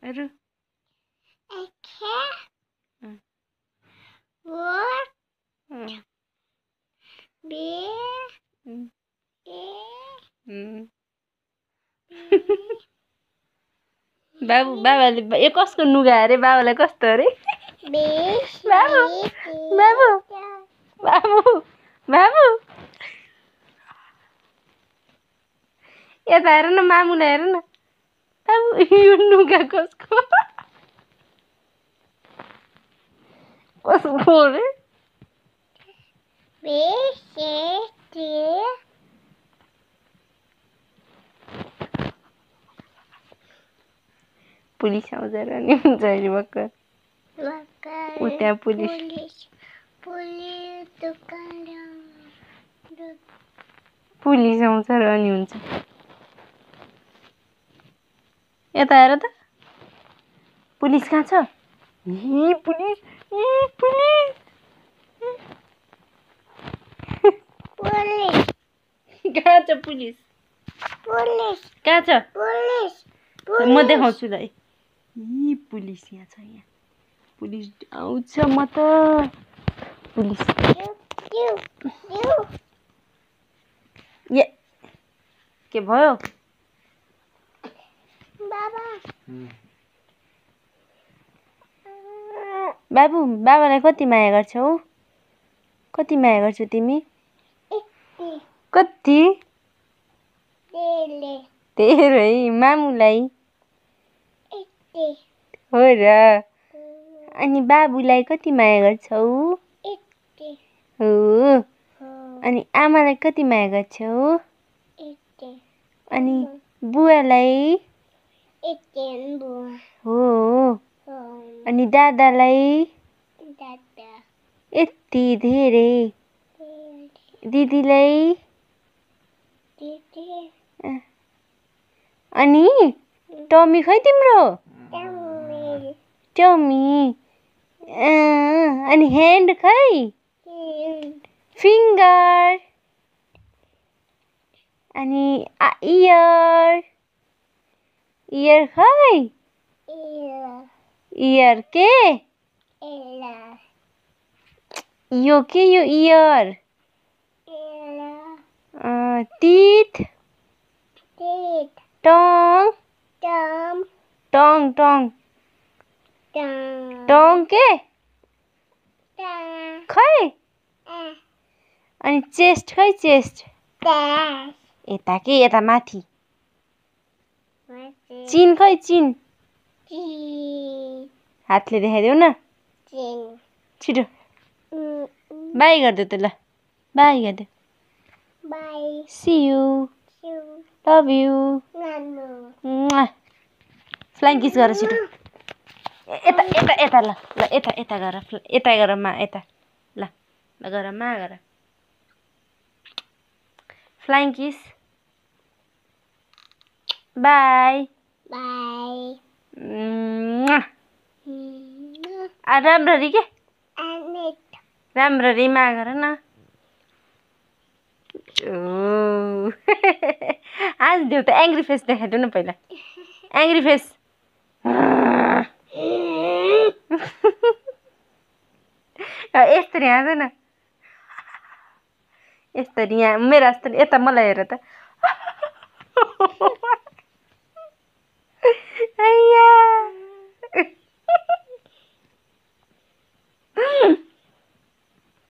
अरू बाबु बाबाले ए कसको लुगा अरे बाबालाई कस्तो अरे बाबु बाबु बाबु बाबु यता हेर न मामुलाई हेर न बाबु यो लुगा कसको कसको अरे पुलिस आउँछ र नि हुन्छ अहिले भर्खर त्यहाँ पुलिस आउँछ र नि हुन्छ यता हेर त पुलिस कहाँ छ पुलिस कहाँ छ पुलिस कहाँ छ म देखाउँछु ल पुलिस यहाँ छ यहाँ पुलिस आउँछ म त पुलिस ए के भयो बाबु बाबालाई कति माया गर्छौ कति माया गर्छौ तिमी कति धेरै मामुलाई हो र अनि बाबुलाई कति माया गर्छौ हो अनि आमालाई कति माया गर्छौ अनि बुवालाई हो अनि दादालाई यति धेरै दिदीलाई अनि टमी खै तिम्रो टमी अनि ह्यान्ड खै फिङ्गर अनि इयर इयर खै इयर के यो के यो year teeth tongue tongue tongue tongue के खै अनि चेस्ट खै चेस्ट यता के यता माथि चिन खै चिन हातले देखाइदेऊ न छिटो बाई गरिदेऊ त ल बाई गरिदेऊ See you. Love you. Flying kiss गर छिटो यता यता यता ल ल यता गर मा यता ल ल गर मा गर फ्लाइङ किस बाई राम्ररी के राम्ररी मा गर न हाँस्देऊ त एङ्ग्री फेस देखाइदेऊ न पहिला एङ्ग्री फेस यसरी हाँस न यसरी यहाँ मेरो जस्तो यता मलाई हेर त